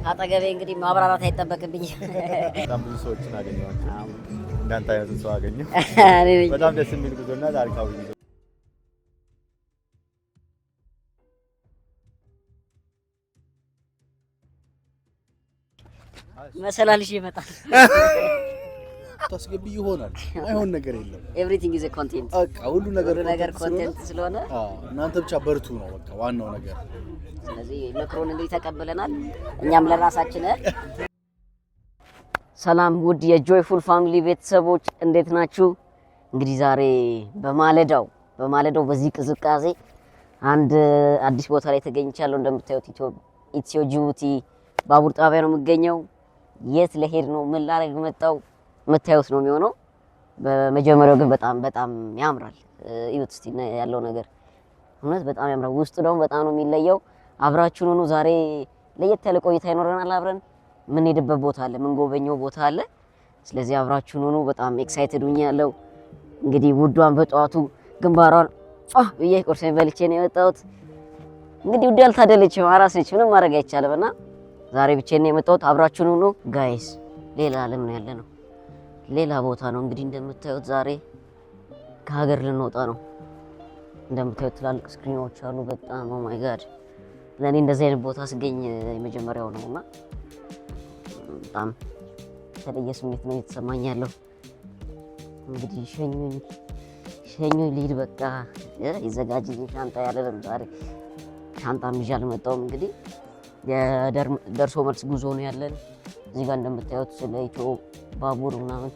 አጠገቤ እንግዲህ ማብራራት አይጠበቅብኝ። በጣም ብዙ ሰዎችን አገኘኋቸው። እንዳንተ አይነቱን ሰው አገኘሁ። በጣም ደስ የሚል ጉዞና ታሪካዊ ጉዞ። መሰላልሽ ይመጣል። ታስገቢ ይሆናል። አይሆን ነገር የለም። ኤቭሪቲንግ ኢዝ ኮንቴንት። በቃ ሁሉ ነገር ኮንቴንት ስለሆነ እናንተ ብቻ በርቱ ነው በቃ ዋናው ነገር። ስለዚህ ምክሩን እንግዲህ ተቀበለናል። እኛም ለራሳችን ሰላም ውድ የጆይፉል ፋሚሊ ቤተሰቦች እንዴት ናችሁ? እንግዲህ ዛሬ በማለዳው በዚህ ቅዝቃዜ አንድ አዲስ ቦታ ላይ ተገኝቻለሁ። እንደምታዩት ኢትዮ ጅቡቲ ባቡር ጣቢያ ነው የምገኘው። የት ለሄድ ነው ምን ላደርግ መጣው የምታዩት ነው የሚሆነው። በመጀመሪያው ግን በጣም ያምራል። እዩት እስቲ ያለው ነገር እውነት በጣም ያምራል። ውስጡ ደግሞ በጣም ነው የሚለየው። አብራችሁን ሆኑ። ዛሬ ለየት ያለ ቆይታ ይኖረናል። አብረን ምን ሄድበት ቦታ አለ፣ ምን ጎበኘው ቦታ አለ። ስለዚህ አብራችሁን ሆኑ። በጣም ኤክሳይትድ ሆኛለሁ። እንግዲህ ውዷን በጠዋቱ ግንባሯን ብዬ ቁርሴን በልቼ ነው የመጣሁት። እንግዲህ ውድ ያልታደለችው አራስ ነች፣ ምንም ማድረግ አይቻልምና ዛሬ ብቻዬን ነው የመጣሁት። አብራችሁን ሆኑ ጋይስ። ሌላ ዓለም ነው ያለነው፣ ሌላ ቦታ ነው። እንግዲህ እንደምታዩት ዛሬ ከሀገር ልንወጣ ነው። እንደምታዩት ትላልቅ ስክሪኖች አሉ። በጣም ኦ ማይ ጋድ ለኔ እንደዚህ አይነት ቦታ ስገኝ የመጀመሪያው ነውና በጣም የተለየ ስሜት ነው የተሰማኝ ያለው። እንግዲህ ሸኙኝ ልሂድ በቃ ይዘጋጅ ሻንጣ ያለንም ዛሬ ሻንጣም ይዤ አልመጣሁም። እንግዲህ የደርሶ መልስ ጉዞ ነው ያለን። እዚህ ጋር እንደምታዩት ስለ ኢትዮ ባቡር ምናምን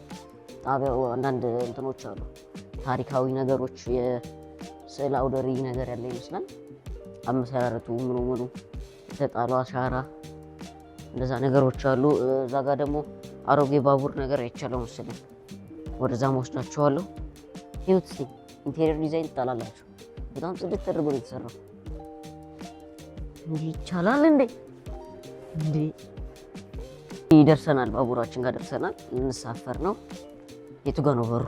ጣቢያው አንዳንድ እንትኖች አሉ፣ ታሪካዊ ነገሮች፣ የስዕል አውደ ርዕይ ነገር ያለ ይመስላል። አመሰራረቱ ምኑ የተጣሉ አሻራ እንደዛ ነገሮች አሉ። እዛ ጋር ደግሞ አሮጌ ባቡር ነገር አይቻለው መሰለኝ። ወደዛ ወስዳችኋለሁ። ይሁት እስቲ ኢንቴሪየር ዲዛይን ትጣላላችሁ። በጣም ጽድት ተደርጎ ነው የተሰራው። እንዴ ይቻላል እንዴ! ደርሰናል። ባቡራችን ጋር ደርሰናል። ልንሳፈር ነው። የቱ ጋር ነው በሩ?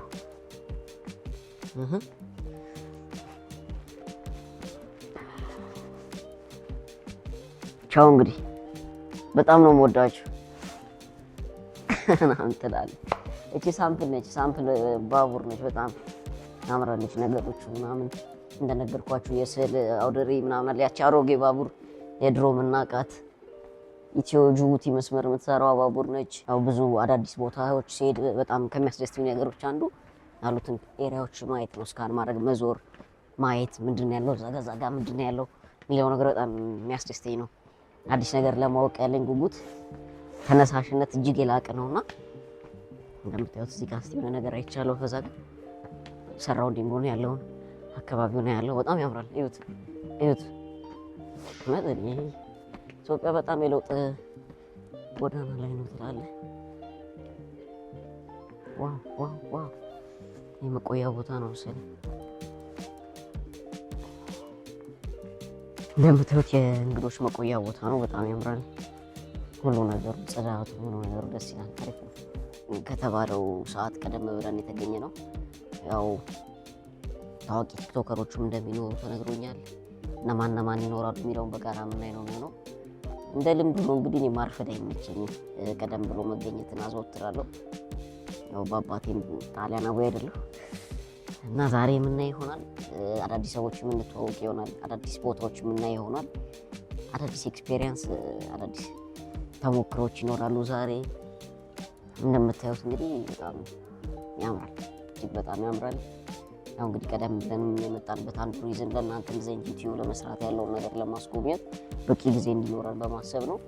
ቻው እንግዲህ በጣም ነው የምወዳችሁ። እናንተ ትላለች። እቺ ሳምፕል ነች፣ ሳምፕል ባቡር ነች። በጣም ታምራለች። ነገሮች ምናምን እንደነገርኳችሁ የስዕል አውደ ርዕይ ምናምን አለ። ያቺ አሮጌ ባቡር የድሮ ምናቃት ኢትዮ ጅቡቲ መስመር የምትሰራው ባቡር ነች። ያው ብዙ አዳዲስ ቦታዎች ሲሄድ በጣም ከሚያስደስቱኝ ነገሮች አንዱ ያሉትን ኤሪያዎች ማየት ነው። ስካን ማድረግ፣ መዞር፣ ማየት ምንድነው ያለው እዛ ጋር ምንድነው ያለው የሚለው ነገር በጣም የሚያስደስተኝ ነው። አዲስ ነገር ለማወቅ ያለኝ ጉጉት፣ ተነሳሽነት እጅግ የላቀ ነውና እንደምታዩት እዚህ ጋር የሆነ ነገር አይቻለሁ። ከዛ ጋር ሰራውንዲንግ ነው ያለውን አካባቢው ነው ያለው። በጣም ያምራል። እዩት ኢትዮጵያ በጣም የለውጥ ጎዳና ላይ ነው ትላለህ። ዋው የመቆያ ቦታ ነው መሰለኝ። እንደምታዩት የእንግዶች መቆያ ቦታ ነው። በጣም ያምራል። ሁሉ ነገሩ ጽዳቱ፣ ሁሉ ነገሩ ደስ ይላል። ታሪክ ነው። ከተባለው ሰዓት ቀደም ብለን የተገኘ ነው። ያው ታዋቂ ቲክቶከሮችም እንደሚኖሩ ተነግሮኛል። እነማን ይኖራሉ የሚለውን በጋራ የምናይ ነው የሚሆነው። እንደ ልምዱ ነው እንግዲህ እኔ ማርፈድ አይመቸኝም። ቀደም ብሎ መገኘትን አዘወትራለሁ። ያው በአባቴም ጣሊያናዊ አይደለሁ እና ዛሬ የምናይ ይሆናል። አዳዲስ ሰዎች የምንተዋወቅ ይሆናል። አዳዲስ ቦታዎች የምናይ ይሆናል። አዳዲስ ኤክስፔሪየንስ፣ አዳዲስ ተሞክሮች ይኖራሉ። ዛሬ እንደምታዩት እንግዲህ በጣም ያምራል፣ እጅግ በጣም ያምራል። ያው እንግዲህ ቀደም ብለን የመጣንበት አንዱ ሪዝን ለእናንተ እንደዚህ ቪዲዮ ለመስራት ያለውን ነገር ለማስጎብኘት በቂ ጊዜ እንዲኖረን በማሰብ ነው።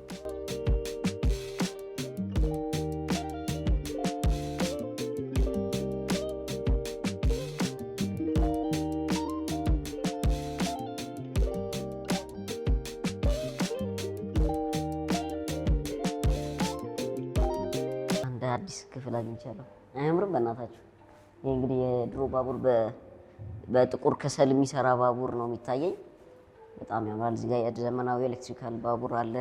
አንድ አዲስ ክፍል አግኝቻለሁ። አያምርም? በእናታችሁ ይሄ እንግዲህ የድሮ ባቡር በጥቁር ከሰል የሚሰራ ባቡር ነው የሚታየኝ። በጣም ያምራል። እዚህ ጋር የዘመናዊ ኤሌክትሪካል ባቡር አለ።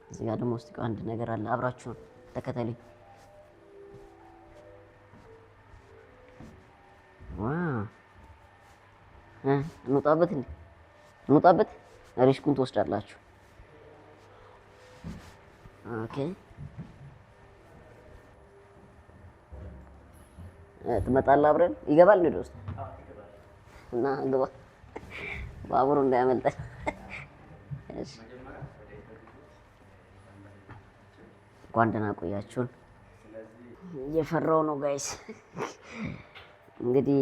እዚህ ጋር ደግሞ ውስጥ አንድ ነገር አለ። አብራችሁን ተከተሉኝ። እንውጣበት እንውጣበት። ሪስኩን ትወስዳላችሁ። ኦኬ ትመጣለህ አብረን ይገባል ነው ውስጥ እና ግባ ባቡሩ እንዳያመልጠን እሺ እንኳን ደህና ቆያችሁን እየፈራሁ ነው ጋይስ እንግዲህ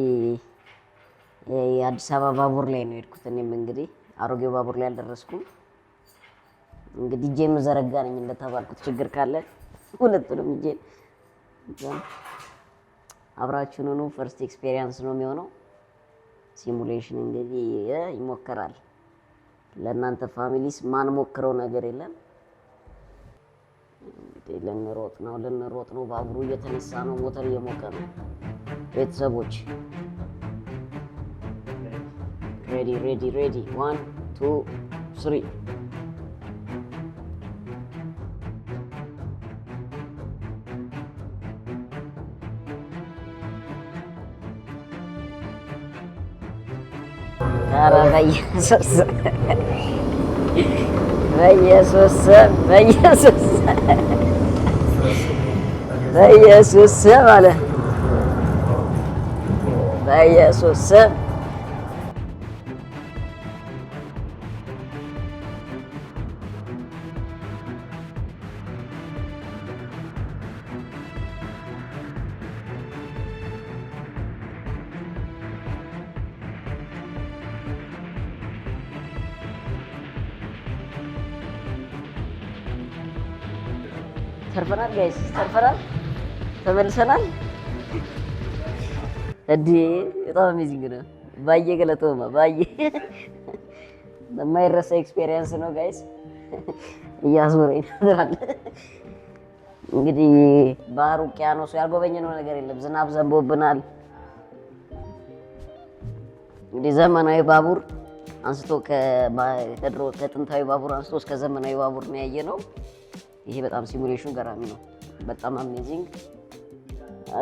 የአዲስ አበባ ባቡር ላይ ነው የሄድኩት እኔም እንግዲህ አሮጌው ባቡር ላይ አልደረስኩም እንግዲህ እጄን ዘረጋ ነኝ እንደተባልኩት ችግር ካለ ሁለቱንም እጄን አብራችሁን ነው ፈርስት ኤክስፒሪየንስ ነው የሚሆነው ሲሙሌሽን እንግዲህ ይሞከራል ለእናንተ ፋሚሊስ ማን ሞክረው ነገር የለም ልንሮጥ ነው ባቡሩ እየተነሳ ነው ሞተር እየሞቀ ነው ቤተሰቦች ready 1 2 3 ኧረ በኢየሱስ አለ በኢየሱስ ተርፈናል ጋይስ ተመልሰናል እዲ በጣም አሜዚንግ ነው ባየ ገለቶማ ባየ የማይረሳ ኤክስፒሪየንስ ነው ጋይስ እያዞረኝ ነው እንግዲህ ባህር ውቅያኖስ ያልጎበኘነው ነገር የለም ዝናብ ዘንቦብናል እንግዲህ ዘመናዊ ባቡር አንስቶ ከጥንታዊ ባቡር አንስቶ እስከ ዘመናዊ ባቡር ነው ያየነው ይሄ በጣም ሲሙሌሽኑ ገራሚ ነው በጣም አሜዚንግ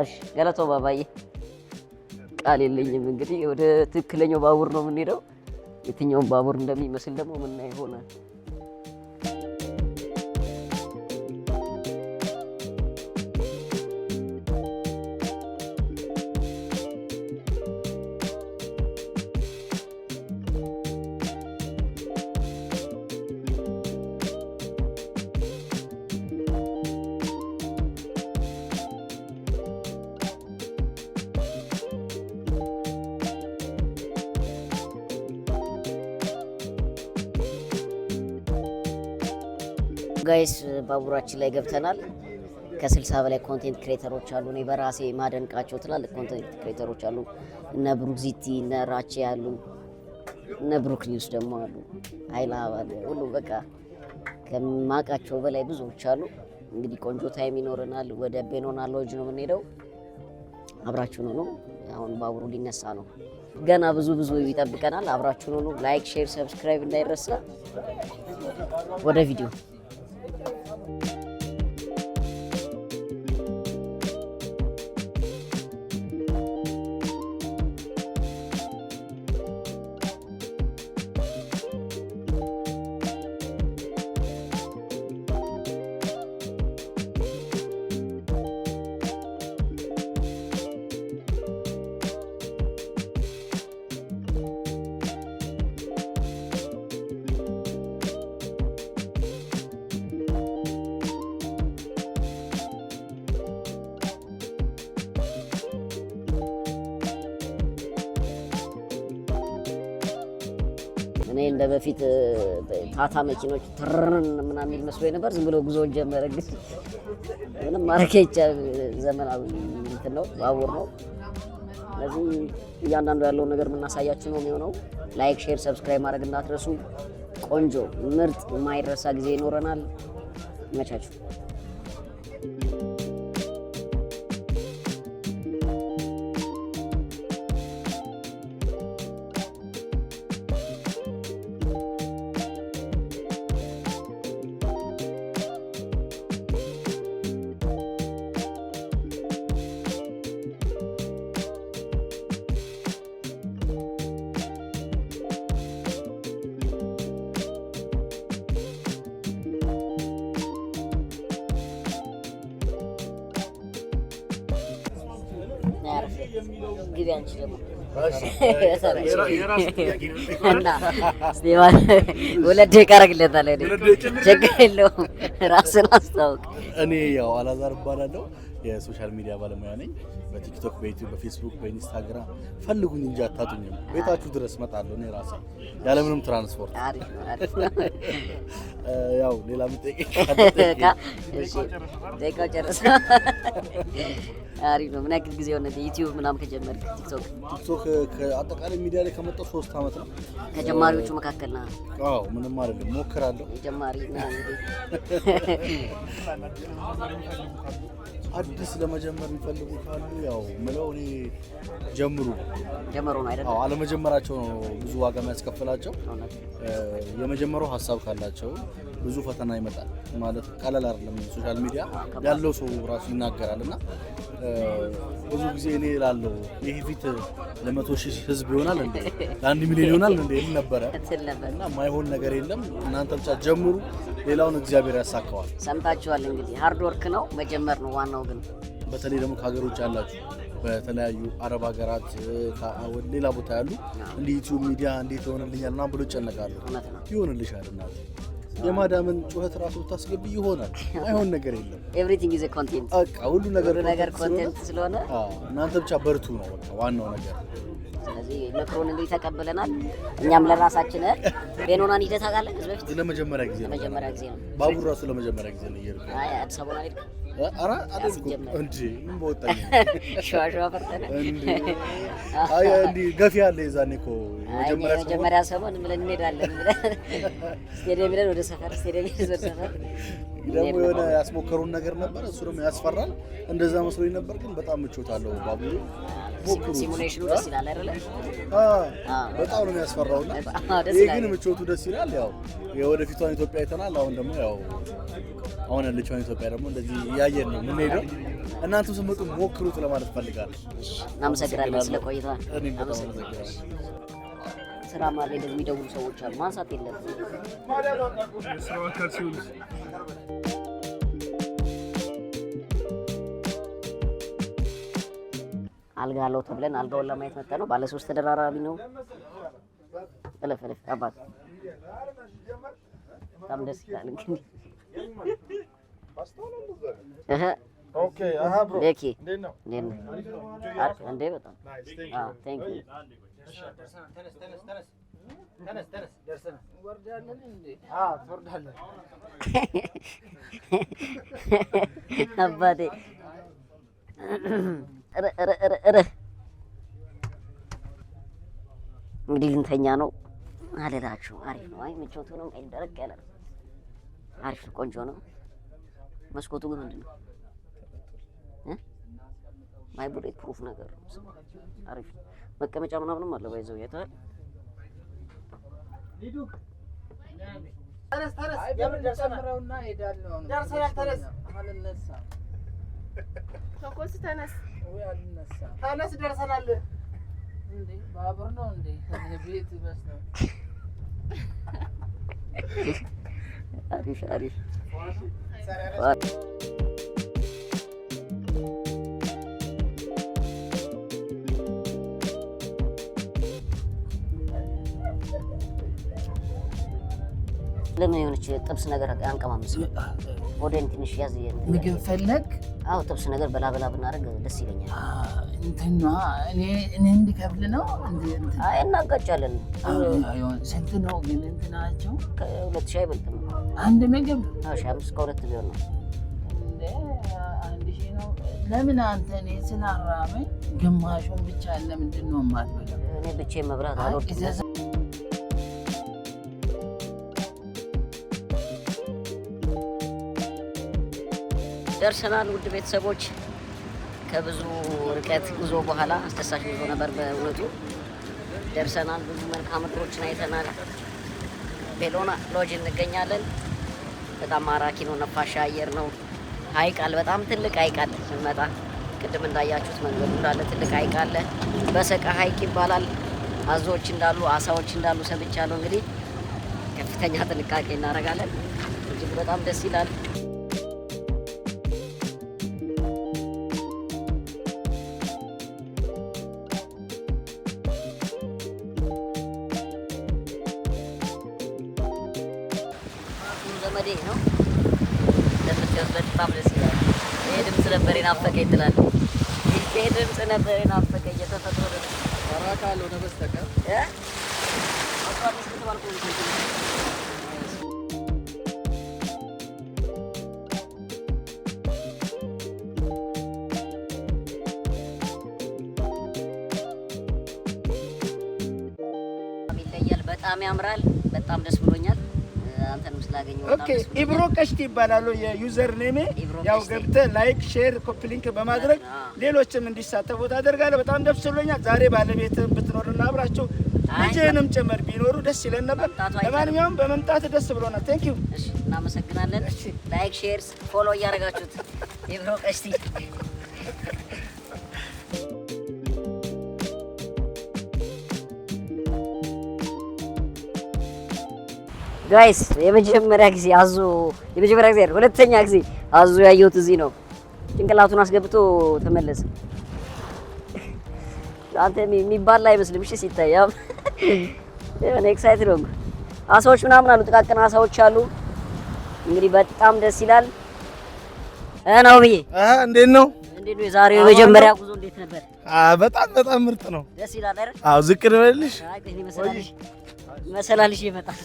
እሺ ገለቶ ባባዬ ቃል የለኝም እንግዲህ ወደ ትክክለኛው ባቡር ነው የምንሄደው የትኛው ባቡር እንደሚመስል ደግሞ ምን ይሆናል ጋይስ ባቡራችን ላይ ገብተናል ከ60 በላይ ኮንቴንት ክሬተሮች አሉ እኔ በራሴ ማደንቃቸው ትላልቅ ኮንቴንት ክሬተሮች አሉ እነ ብሩክዚቲ እነ ራቼ አሉ እነ ብሩክ ኒውስ ደግሞ አሉ አይላ አለ ሁሉ በቃ ከማቃቸው በላይ ብዙዎች አሉ እንግዲህ ቆንጆ ታይም ይኖርናል ወደ ቤኖና ሎጅ ነው የምንሄደው አብራችሁ ነው አሁን ባቡሩ ሊነሳ ነው ገና ብዙ ይጠብቀናል አብራችሁ ነው ላይክ ሼር ሰብስክራይብ እንዳይረሳ ወደ ቪዲዮ እኔ እንደ በፊት ታታ መኪኖች ትርን ምናምን የሚል መስሎኝ ነበር ዝም ብሎ ጉዞውን ጀመረ ግን ምንም ማረክ ይቻላል ዘመናዊ እንትን ነው ባቡር ነው ስለዚህ እያንዳንዱ ያለውን ነገር የምናሳያችሁ ነው የሚሆነው ላይክ ሼር ሰብስክራይብ ማድረግ እንዳትረሱ ቆንጆ ምርጥ የማይረሳ ጊዜ ይኖረናል ይመቻችሁ ግቢ አንቺ ደግሞ እና ስቴዋን 2 ደቂቃ አደርግለታለሁ። ችግር የለውም ራስን አስታውቅ። እኔ ያው አላዛር እባላለሁ። የሶሻል ሚዲያ ባለሙያ ነኝ። በቲክቶክ፣ በዩቲዩብ፣ በፌስቡክ፣ በኢንስታግራም ፈልጉኝ እንጂ አታጡኝም። ቤታችሁ ድረስ እመጣለሁ እኔ ራሴ ያለምንም ትራንስፖርት። አሪፍ ያው ሌላ ምትጠይቅ ደቂቃው ጨርሰ አሪፍ ነው። ምን ያክል ጊዜ ሆነ ዩቲዩብ ምናምን ከጀመርክ? ቲክቶክ ከአጠቃላይ ሚዲያ ላይ ከመጣሁ 3 ዓመት ነው። ከጀማሪዎቹ መካከል ነህ? አዎ ምንም አይደለም፣ ሞክራለሁ። ጀማሪ ነህ አዲስ ለመጀመር የሚፈልጉ ካሉ ያው ምለው እኔ ጀምሩ ነው አይደል? አዎ አለመጀመራቸው ነው ብዙ ዋጋ የሚያስከፍላቸው። የመጀመሪያው ሀሳብ ካላቸው ብዙ ፈተና ይመጣል ማለት ቀላል አይደለም። ሶሻል ሚዲያ ያለው ሰው ራሱ ይናገራል እና ብዙ ጊዜ እኔ እላለሁ ይሄ ፊት ለ100,000 ህዝብ ይሆናል እንዴ ለ1 ሚሊዮን ይሆናል እንዴ ይል ነበረ እና ማይሆን ነገር የለም። እናንተ ብቻ ጀምሩ፣ ሌላውን እግዚአብሔር ያሳካዋል። ሰምታችኋል እንግዲህ ሃርድ ወርክ ነው መጀመር ነው ዋናው። ግን በተለይ ደግሞ ከሀገሮች ያላችሁ በተለያዩ አረብ ሀገራት ሌላ ቦታ ያሉ እንደ ዩቲዩብ ሚዲያ እንዴት ይሆንልኛል ምናምን ብሎ ይጨነቃሉ። ይሆንልሻል እናት የማዳምን ጩኸት ራሱ ታስገቢ ይሆናል። አይሆን ነገር የለም። ኤቭሪቲንግ ኢዝ ኮንቴንት። በቃ ሁሉ ነገር ኮንቴንት ስለሆነ እናንተ ብቻ በርቱ ነው በቃ ዋናው ነገር። ስለዚህ ምክሩን እንግዲህ ተቀብለናል። እኛም ለራሳችን ቤኖናን ሂደት አጋለን ከዚህ በፊት ለመጀመሪያ ጊዜ ነው። ባቡር ራሱ ለመጀመሪያ ጊዜ ነው እየሄድኩ። አይ አዲስ አበባ ላይ አራ አደልኩ እንዴ ምን በወጣኝ ሸዋሸዋ ፈርተነ እንዴ ገፊ ያለ የዛኔ እኮ የመጀመሪያ ሰሞን ብለን እንሄዳለን ስቴዲየም ብለን ወደ ሰፈር ደግሞ የሆነ ያስሞከሩን ነገር ነበር። እሱ ደግሞ ያስፈራል። እንደዛ መስሎኝ ነበር፣ ግን በጣም ምቾት አለው ባቡሩ። ሲሙሌሽኑ ደስ ይላል አይደለ? በጣም ነው የሚያስፈራውና ይሄ ግን ምቾቱ ደስ ይላል። ያው የወደፊቷን ኢትዮጵያ አይተናል። አሁን ደግሞ ያው አሁን ያለችውን ኢትዮጵያ ደግሞ እንደዚህ እያየን ነው የምንሄደው። እናንተም ስትመጡ ሞክሩት ለማለት ፈልጋለሁ። እናመሰግናለን ስለ ቆይታ። ስራ ማለት እንደዚህ የሚደውሉ ሰዎች አሉ፣ ማንሳት የለብንም። አልጋ አለው ተብለን አልጋውን ለማየት መጣ ነው። ባለ 3 ተደራራቢ ነው። እለፍ አባት በጣም ደስ ይላል። እንግዲህ ኦኬ ብሮ ኦኬ እንዴት ነው እንዴ? በጣም ቴንክ ዩ። ተነስ ደርሰናል። ወርዳለን እንዴ? ትወርዳለህ አባቴ። እንግዲህ ልንተኛ ነው አለላችሁ። አሪፍ ነው። አይ ምቾቱ ነው። ቀይ ደረቅ ያለ ነው። አሪፍ ነው። ቆንጆ ነው። መስኮቱ ግን ምንድን ነው? ማይ ቡሌት ፕሩፍ ነገር ነው። አሪፍ መቀመጫ ምናምንም አለ። ባይዘው ያታል። ሊዱ ተነስ የምን ደርሰናልና ሄዳለሁ ነው። ደርሰናል። አልነሳ ተቆስ ተነስ ወይ አልነሳ ተነስ ደርሰናል። እንዴ ባቡር ነው እንዴ? ቤት ይመስላል። አሪፍ ለምን የሆነች ጥብስ ነገር አንቀማምስ? ወደን ትንሽ ያዝ። ምግብ ፈለግ? አዎ ጥብስ ነገር በላ ብናደርግ ደስ ይለኛል። እንትና እኔ እንድከፍል ነው እንዴ? አይ እናጋጫለን። ስንት ነው ግን እንትናቸው? ከ2,000 አይበልጥም። አንድ ምግብ? አዎ 1,500 ከ2 ቢሆን ነው እንዴ? 1,000 ነው። ለምን አንተ እኔ ስላራመኝ ግማሹን ብቻ ለምንድን ነው የማትበላው? እኔ ብቻዬን መብላት አልወድም። ደርሰናል። ውድ ቤተሰቦች ከብዙ ርቀት ጉዞ በኋላ አስደሳች ጉዞ ነበር። በእውነቱ ደርሰናል። ብዙ መልካም ምድሮችን አይተናል። ቤሎና ሎጅ እንገኛለን። በጣም ማራኪ ነው። ነፋሻ አየር ነው። ሐይቅ አለ። በጣም ትልቅ ሐይቅ አለ። ስንመጣ ቅድም እንዳያችሁት መንገዱ እንዳለ ትልቅ ሐይቅ አለ። በሰቃ ሐይቅ ይባላል። አዞዎች እንዳሉ አሳዎች እንዳሉ ሰምቻለሁ። እንግዲህ ከፍተኛ ጥንቃቄ እናደርጋለን። እጅግ በጣም ደስ ይላል። ዘመዴ ነው እንደምትወስ በጣም ደስ ይላል። ይሄ ድምጽ ነበር የናፈቀኝ ትላለህ። ይሄ ድምጽ ነበር የናፈቀኝ የተፈጥሮ ድምጽ ተራካለው ነው በስተቀር አቋራጭ ከተባልኩ በጣም ያምራል። በጣም ደስ ብሎኛል አንተንም ስላገኘው። ኦኬ ኢብሮ ቀሽቲ ይባላል የዩዘር ኔሜ። ያው ገብተህ ላይክ፣ ሼር፣ ኮፒ ሊንክ በማድረግ ሌሎችም እንዲሳተፉ ታደርጋለህ። በጣም ደስ ብሎኛል። ዛሬ ባለቤትህን ብትኖርና አብራችሁ ልጅህንም ጭምር ቢኖሩ ደስ ይለን ነበር። ለማንኛውም በመምጣት ደስ ብሎናል። ቴንክ ዩ። እሺ እናመሰግናለን። ላይክ፣ ሼር፣ ፎሎ እያደረጋችሁት ኢብሮ ቀሽቲ ጋይስ የመጀመሪያ ጊዜ ሁለተኛ ጊዜ አዞ ያየሁት እዚህ ነው። ጭንቅላቱን አስገብቶ ተመለሰ። አንተ የሚባል አይመስልም። እሺ ሲታይ እኔ ኤክሳይትድ ሆንኩ። አሳዎች ምናምን አሉ፣ ጥቃቅን አሳዎች አሉ። እንግዲህ በጣም ደስ ይላል። ነው ብዬ እንዴት ነው የዛሬው የመጀመሪያ ጉዞ እንዴት ነበር? በጣም ምርጥ ነው። ደስ ይላል አይደል? አዎ ዝቅ ልበልሽ? አይ መሰላልሽ ይመጣል።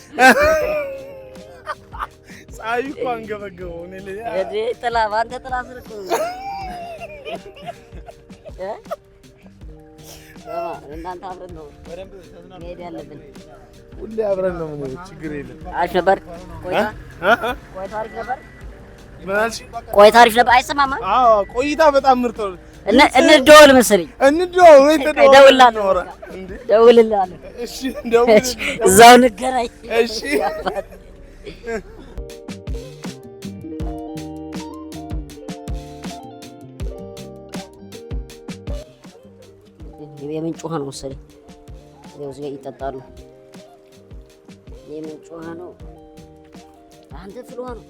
ፀሐይ እኮ አንገበገበው። እኔ ጥላ ባንተ ጥላ ስር እኮ እናንተ አብረን ነው መሄድ ያለብን። ሁሌ አብረን ነው የምንሄደው። ችግር የለም። አሪፍ ነበር ቆይታ። አሪፍ ነበር። ምን አልሽ? ቆይታ አሪፍ ነበር። አይሰማማ? አዎ ቆይታ በጣም ምርጥ ነው። እንደውል መሰለኝ። እደውልልሃለሁ። እሺ እንደውል። እዛው እንገናኝ። እሺ የምንጭ ውሃ ነው መሰለኝ። እዚህ ጋር ይጠጣሉ። የምንጭ ውሃ ነው። አንተ ፍል ውሃ ነው።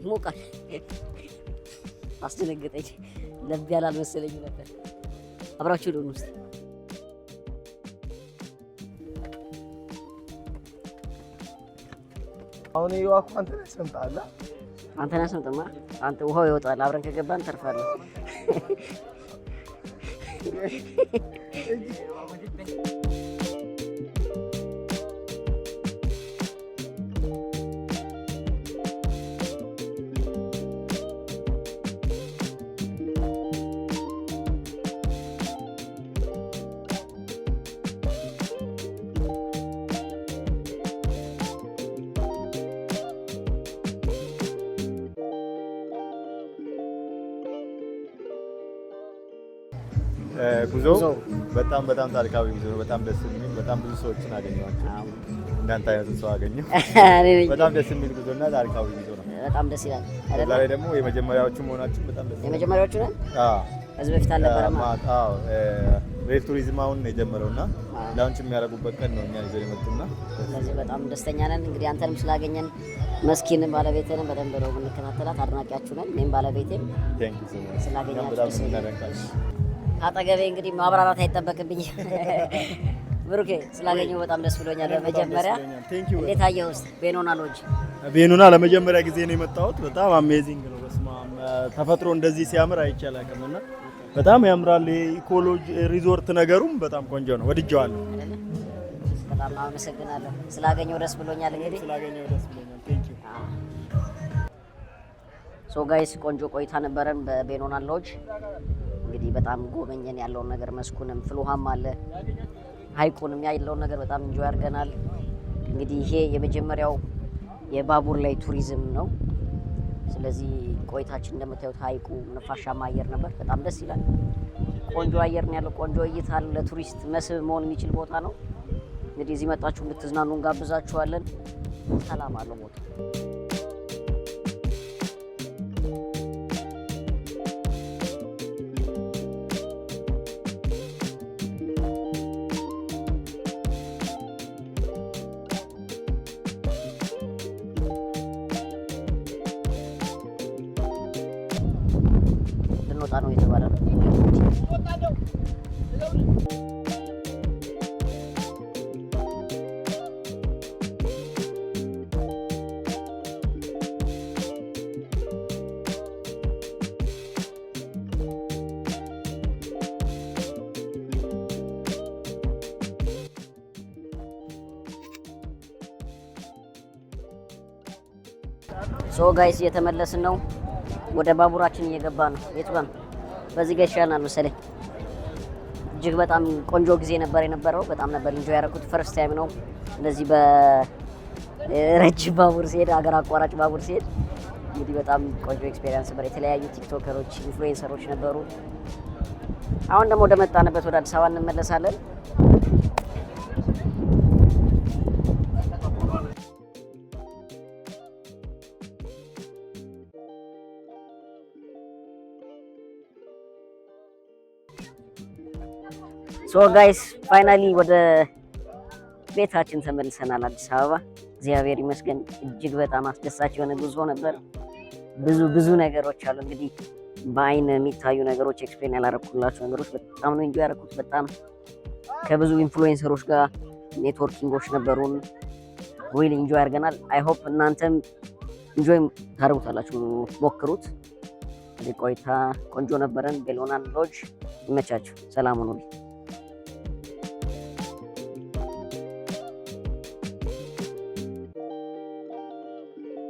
ይሞቃል። አስደነገጠኝ። ለብ ያላል መሰለኝ ነበር። አብራችሁ ደውሉ እስቲ። አሁን ይዋኩ አንተ ነህ ሰምጣላ። አንተ ነህ ሰምጠማ። አንተ ውሃው ይወጣል። አብረን ከገባን ተርፋለህ። ጉዞ በጣም ታሪካዊ ጉዞ ነው። በጣም ደስ የሚል በጣም ብዙ ሰዎችን አገኘኋቸው። እንዳንተ አይነቱን ሰው አገኘሁ። በጣም ደስ የሚል ጉዞና ታሪካዊ ጉዞ ነው። በጣም ደስ ይላል። ዛሬ ደግሞ የመጀመሪያዎቹ መሆናችን በጣም ደስ ይላል። የመጀመሪያዎቹ ነን? አዎ። ከዚህ በፊት አልነበረም? አዎ። ሬል ቱሪዝም አሁን ነው የጀመረውና ላውንች የሚያደርጉበት ቀን ነው እኛን ይዘው የመጡና ስለዚህ በጣም ደስተኛ ነን። እንግዲህ አንተንም ስላገኘን መስኪን ባለቤቴንም በደንብ ነው የምንከታተላት፣ አድናቂያችሁ ነን። እኔም ባለቤቴም ስላገኛችሁ አጠገቤ እንግዲህ ማብራራት አይጠበቅብኝ። ብሩኬ ስላገኘው በጣም ደስ ብሎኛል። በመጀመሪያ እንዴት አየኸው? እስኪ ቤኖና ሎጅ። ቤኖና ለመጀመሪያ ጊዜ ነው የመጣሁት። በጣም አሜዚንግ ነው። በስመ አብ ተፈጥሮ እንደዚህ ሲያምር አይቼ አላውቅምና በጣም ያምራል። ኢኮሎጂ ሪዞርት ነገሩም በጣም ቆንጆ ነው። ወድጄዋለሁ። በጣም አመሰግናለሁ። ስላገኘው ደስ ብሎኛል። እንግዲህ ስላገኘው ደስ ብሎኛል። ቴንክ ዩ ሶ ጋይስ ቆንጆ ቆይታ ነበረን በቤኖና ሎጅ። እንግዲህ በጣም ጎበኘን ያለውን ነገር፣ መስኩንም ፍልውሃም አለ ሀይቁንም ያለውን ነገር በጣም ኢንጆይ አድርገናል። እንግዲህ ይሄ የመጀመሪያው የባቡር ላይ ቱሪዝም ነው። ስለዚህ ቆይታችን እንደምታዩት ሀይቁ ነፋሻማ አየር ነበር። በጣም ደስ ይላል። ቆንጆ አየር ነው ያለው። ቆንጆ እይታ አለ። ለቱሪስት መስህብ መሆን የሚችል ቦታ ነው። እንግዲህ እዚህ መጣችሁ እንድትዝናኑ እንጋብዛችኋለን። ሰላም አለው ቦታ። ልንወጣ ነው የተባለ ነው። ሶ ጋይስ እየተመለስን ነው። ወደ ባቡራችን እየገባ ነው። የቱ ጋር ነው? በዚህ ጋር ይሻላል መሰለኝ። እጅግ በጣም ቆንጆ ጊዜ ነበር የነበረው። በጣም ነበር ኢንጆይ ያደረኩት። ፈርስት ታይም ነው እንደዚህ በረጅም ባቡር ሲሄድ፣ ሀገር አቋራጭ ባቡር ሲሄድ። እንግዲህ በጣም ቆንጆ ኤክስፔሪየንስ ነበር። የተለያዩ ቲክቶከሮች፣ ኢንፍሉዌንሰሮች ነበሩ። አሁን ደግሞ ወደ መጣንበት ወደ አዲስ አበባ እንመለሳለን። ሶ ጋይስ ፋይናሊ ወደ ቤታችን ተመልሰናል። አዲስ አበባ እግዚአብሔር ይመስገን እጅግ በጣም አስደሳች የሆነ ጉዞ ነበር። ብዙ ነገሮች አሉ እንግዲህ በአይን የሚታዩ ነገሮች፣ ኤክስፕሌን ያላረኩላችሁ ነገሮች በጣም ነው ኢንጆይ ያደረኩት። በጣም ከብዙ ኢንፍሉዌንሰሮች ጋር ኔትወርኪንጎች ነበሩን። ሪሊ ኢንጆይ አድርገናል። አይ ሆፕ እናንተም ኢንጆይ ታደርጉታላችሁ፣ ሞክሩት። ቆይታ ቆንጆ ነበረን። ቤሎናን ሎጅ ይመቻችሁ። ሰላም ሁኑልኝ።